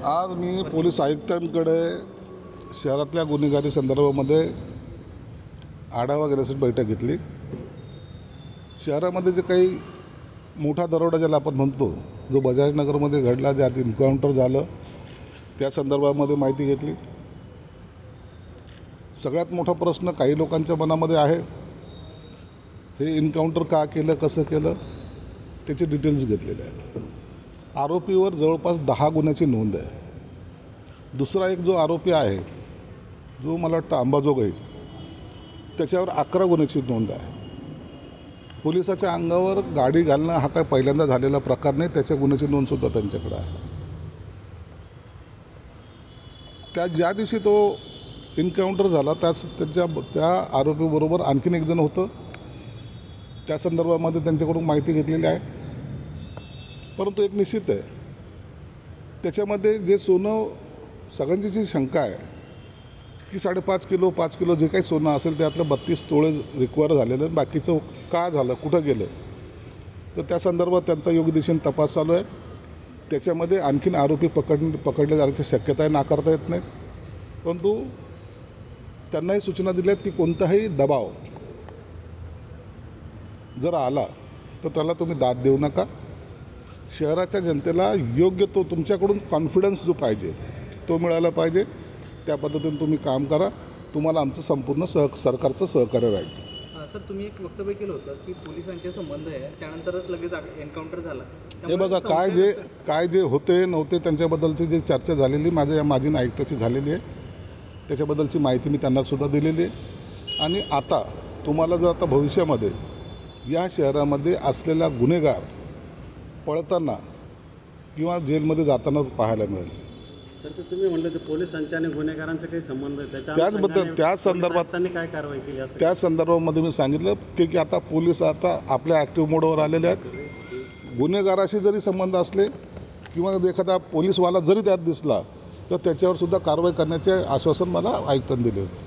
आज मी पोलीस आयुक्तांकडे शहरातल्या गुन्हेगारी संदर्भामध्ये आढावा घेण्यासाठी बैठक घेतली। शहरामध्ये जे काही मोठा दरोडा ज्याला आपण म्हणतो, जो बजाजनगरमध्ये घडला, ज्यात एन्काउंटर झालं, त्या संदर्भामध्ये माहिती घेतली। सगळ्यात मोठा प्रश्न काही लोकांच्या मनामध्ये आहे, हे एन्काउंटर का केलं, कसं केलं, त्याचे डिटेल्स घेतलेले आहेत। आरोपीवर जवळपास 10 गुन्ह्याची नोंद आहे। दुसरा एक जो आरोपी आहे, जो मला वाटतं अंबाजोगाई, त्याच्यावर 11 गुन्ह्याची नोंद आहे। पोलिसाच्या अंगावर गाडी घालणं हा काय पहिल्यांदा झालेला प्रकार नाही, त्याच्या गुन्ह्याची नोंदसुद्धा त्यांच्याकडे आहे। ज्या दिवशी तो एन्काउंटर झाला त्या आरोपीबरोबर आणखीन एक जण होतं, त्या संदर्भामध्ये त्यांच्याकडून माहिती घेतलेली आहे। परंतु एक निश्चित आहे, त्याच्यामध्ये जे सोनं, सगळ्यांची जी शंका आहे की 5.5 किलो 5 किलो जे काही सोनं असेल त्यातलं 32 तोळे रिकवर झालेलं, बाकीचं का झालं, कुठं गेलं, तर त्या संदर्भात त्यांचा योग्य दिशेने तपास चालू आहे। त्याच्यामध्ये आणखीन आरोपी पकडले जाण्याची शक्यता आहे, नाकारता येत नाही। परंतु त्यांनाही सूचना दिल्या आहेत की कोणताही दबाव जर आला तर त्याला तुम्ही दाद देऊ नका। शहराच्या जनतेला योग्य तो तुमच्याकडून कॉन्फिडन्स जो पाहिजे तो मिळाला पाहिजे, त्या पद्धतीने तुम्ही काम करा। तुम्हाला आमचं संपूर्ण सरकारचं सहकार्य राहील। सर, तुम्ही एक वक्तव्य केलं होतं की पोलिसांचे संबंध आहे, त्यानंतरच लगेच एन्काउंटर झाला। हे बघा, काय जे होते नव्हते त्यांच्याबद्दलची जी चर्चा झालेली माझ्या माजी आयुक्ताची झालेली आहे, त्याच्याबद्दलची माहिती मी त्यांनासुद्धा दिलेली आहे। आणि आता तुम्हाला जर आता भविष्यामध्ये या शहरामध्ये असलेला गुन्हेगार पळताना किंवा जेलमध्ये जाताना पाहायला मिळेल। सर, तर तुम्ही म्हणलं ते पोलिसांच्या आणि गुन्हेगारांचा काही संबंध आहे, त्याचबद्दल त्या संदर्भात काय कारवाई केली असेल? त्या संदर्भामध्ये मी सांगितलं की आता पोलीस आता आपल्या ॲक्टिव्ह मोडवर आलेले आहेत। गुन्हेगाराशी जरी संबंध असले किंवा एखादा पोलीसवाला जरी त्यात दिसला तर त्याच्यावर सुद्धा कारवाई करण्याचे आश्वासन मला आयुक्तांनी दिले होते।